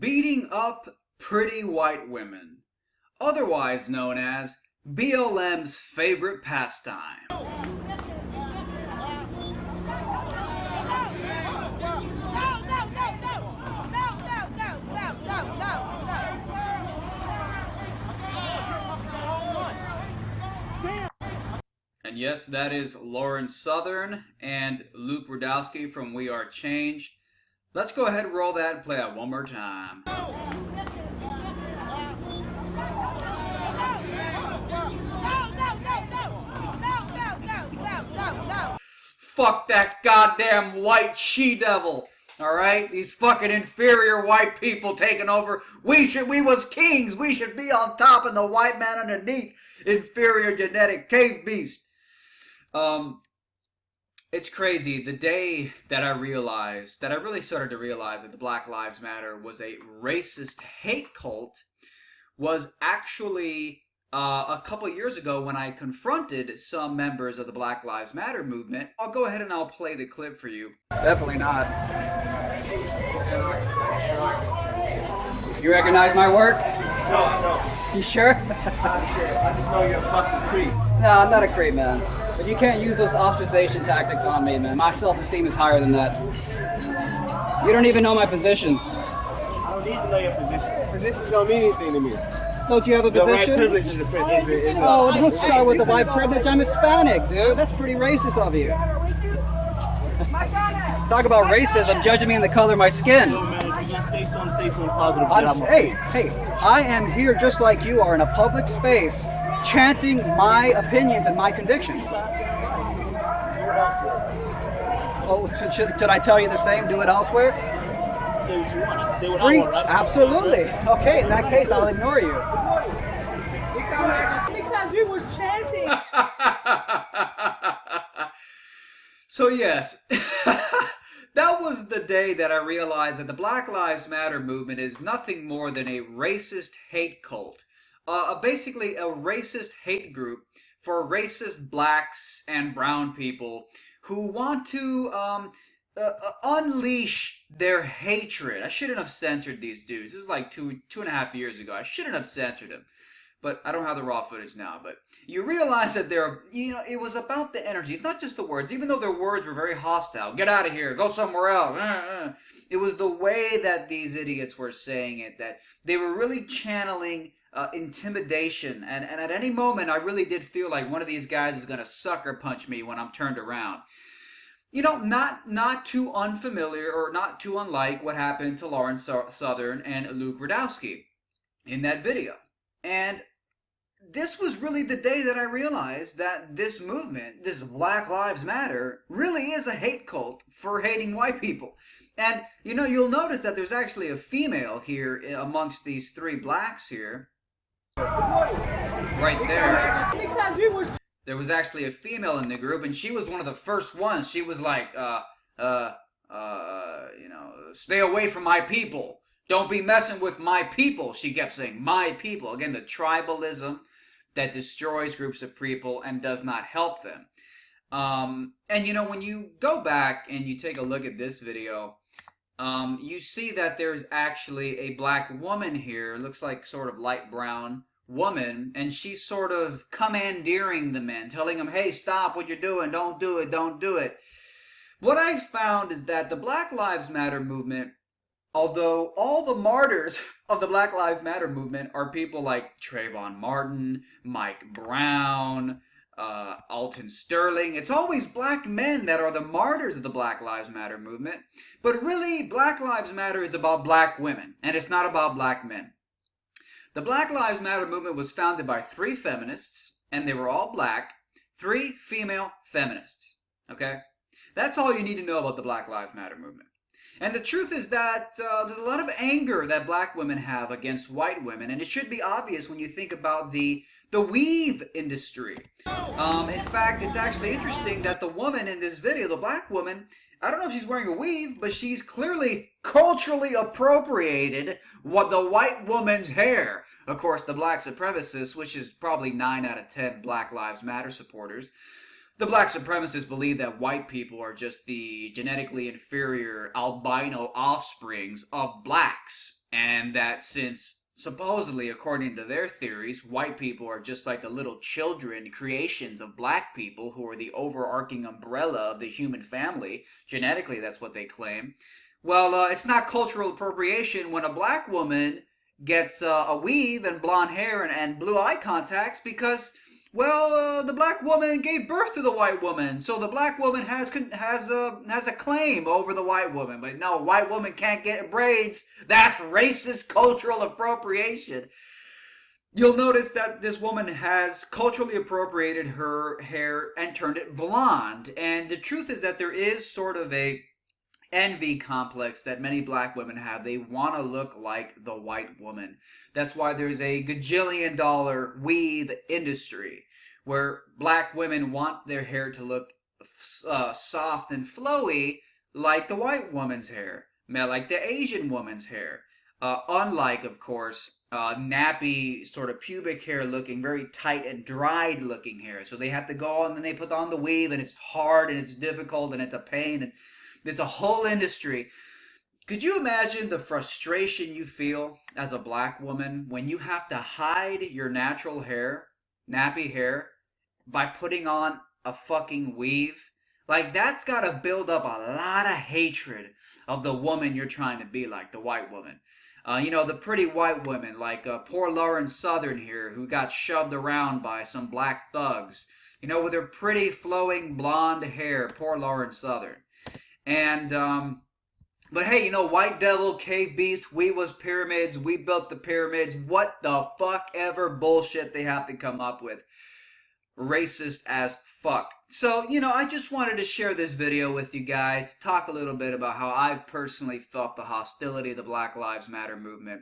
beating up pretty white women, otherwise known as BLM's favorite pastime. And yes, that is Lauren Southern and Luke Rudowski from We Are Change. Let's go ahead and roll that and play that one more time. Fuck that goddamn white she-devil. Alright? These fucking inferior white people taking over. We was kings. We should be on top and the white man underneath. Inferior genetic cave beast. It's crazy. The day that I realized, that I really started to realize that the Black Lives Matter was a racist hate cult was actually a couple years ago when I confronted some members of the Black Lives Matter movement. I'll go ahead and I'll play the clip for you. Definitely not. You recognize my work? No. You sure? I'm sure. I just know you're a fucking creep. No, I'm not a creep, man. But you can't use those ostracization tactics on me, man. My self-esteem is higher than that. You don't even know my positions. I don't need to know your position. Positions don't mean anything to me. Don't you have a The white position? privilege is a Oh, don't start with the white privilege. I'm Hispanic, dude. That's pretty racist of you. Talk about racism, judging me on the color of my skin. Yo, man, if you're gonna say something positive. Hey, I am here just like you are in a public space, chanting my opinions and my convictions. Oh, should I tell you the same? Do it elsewhere? Say what you want. Say what Free? I want, right? Absolutely. Okay, in that case, I'll ignore you. Because we were chanting. So yes, that was the day that I realized that the Black Lives Matter movement is nothing more than a racist hate cult. Basically a racist hate group for racist blacks and brown people who want to unleash their hatred. I shouldn't have censored these dudes. This was like two and a half years ago. I shouldn't have censored them. But I don't have the raw footage now. But you realize that it was about the energy. It's not just the words. Even though their words were very hostile. Get out of here. Go somewhere else. It was the way that these idiots were saying it. That they were really channeling intimidation. And at any moment, I really did feel like one of these guys is going to sucker punch me when I'm turned around. You know, not too unfamiliar or not too unlike what happened to Lauren Southern and Luke Rudowski in that video. And this was really the day that I realized that this movement, this Black Lives Matter, really is a hate cult for hating white people. And, you know, you'll notice that there's actually a female here amongst these three blacks here. Right there. Because we were. There was actually a female in the group, and she was one of the first ones. She was like, stay away from my people. Don't be messing with my people. She kept saying, my people. Again, the tribalism that destroys groups of people and does not help them. And, you know, when you go back and you take a look at this video, you see that there's actually a black woman here. It looks like sort of light brown woman. And she's sort of commandeering the men, telling them, hey, stop what you're doing. Don't do it. Don't do it. What I found is that the Black Lives Matter movement, although all the martyrs of the Black Lives Matter movement are people like Trayvon Martin, Mike Brown, Alton Sterling. It's always black men that are the martyrs of the Black Lives Matter movement. But really, Black Lives Matter is about black women, and it's not about black men. The Black Lives Matter movement was founded by three feminists, and they were all black, three female feminists. Okay? That's all you need to know about the Black Lives Matter movement. And the truth is that there's a lot of anger that black women have against white women, and it should be obvious when you think about the weave industry. In fact, it's actually interesting that the woman in this video, the black woman, I don't know if she's wearing a weave, but she's clearly culturally appropriated what the white woman's hair. Of course, the black supremacists, which is probably 9 out of 10 Black Lives Matter supporters, the black supremacists believe that white people are just the genetically inferior albino offsprings of blacks. And that since supposedly, according to their theories, white people are just like the little children creations of black people who are the overarching umbrella of the human family. Genetically, that's what they claim. Well, it's not cultural appropriation when a black woman gets a weave and blonde hair and blue eye contacts because, well, the black woman gave birth to the white woman, so the black woman has a claim over the white woman. But no, white woman can't get braids. That's racist cultural appropriation. You'll notice that this woman has culturally appropriated her hair and turned it blonde. And the truth is that there is sort of a envy complex that many black women have. They want to look like the white woman. That's why there's a gajillion dollar weave industry where black women want their hair to look soft and flowy like the white woman's hair, like the Asian woman's hair. Unlike, of course, nappy sort of pubic hair looking, very tight and dried looking hair. So they have to go and then they put on the weave and it's hard and it's difficult and it's a pain and there's a whole industry. Could you imagine the frustration you feel as a black woman when you have to hide your natural hair, nappy hair, by putting on a fucking weave? Like, that's gotta build up a lot of hatred of the woman you're trying to be like, the white woman. The pretty white women, like poor Lauren Southern here, who got shoved around by some black thugs. With her pretty flowing blonde hair, poor Lauren Southern. And, but hey, White Devil, Cave Beast, we was pyramids, we built the pyramids, what the fuck ever bullshit they have to come up with. Racist as fuck. So, I just wanted to share this video with you guys, talk a little bit about how I personally felt the hostility of the Black Lives Matter movement.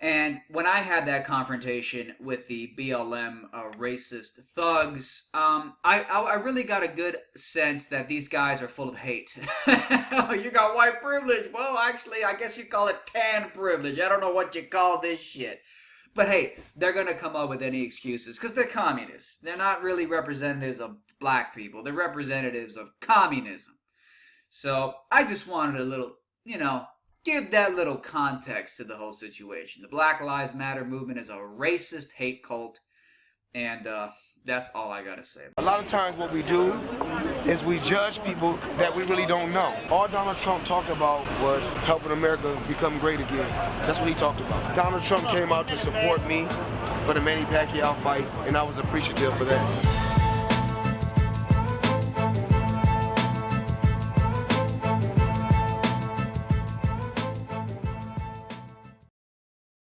And when I had that confrontation with the BLM racist thugs, I really got a good sense that these guys are full of hate. You got white privilege. Well, actually, I guess you call it tan privilege. I don't know what you call this shit. But hey, they're going to come up with any excuses because they're communists. They're not really representatives of black people. They're representatives of communism. So I just wanted a little, give that little context to the whole situation. The Black Lives Matter movement is a racist hate cult, and that's all I gotta say. A lot of times what we do is we judge people that we really don't know. All Donald Trump talked about was helping America become great again. That's what he talked about. Donald Trump came out to support me for the Manny Pacquiao fight, and I was appreciative for that.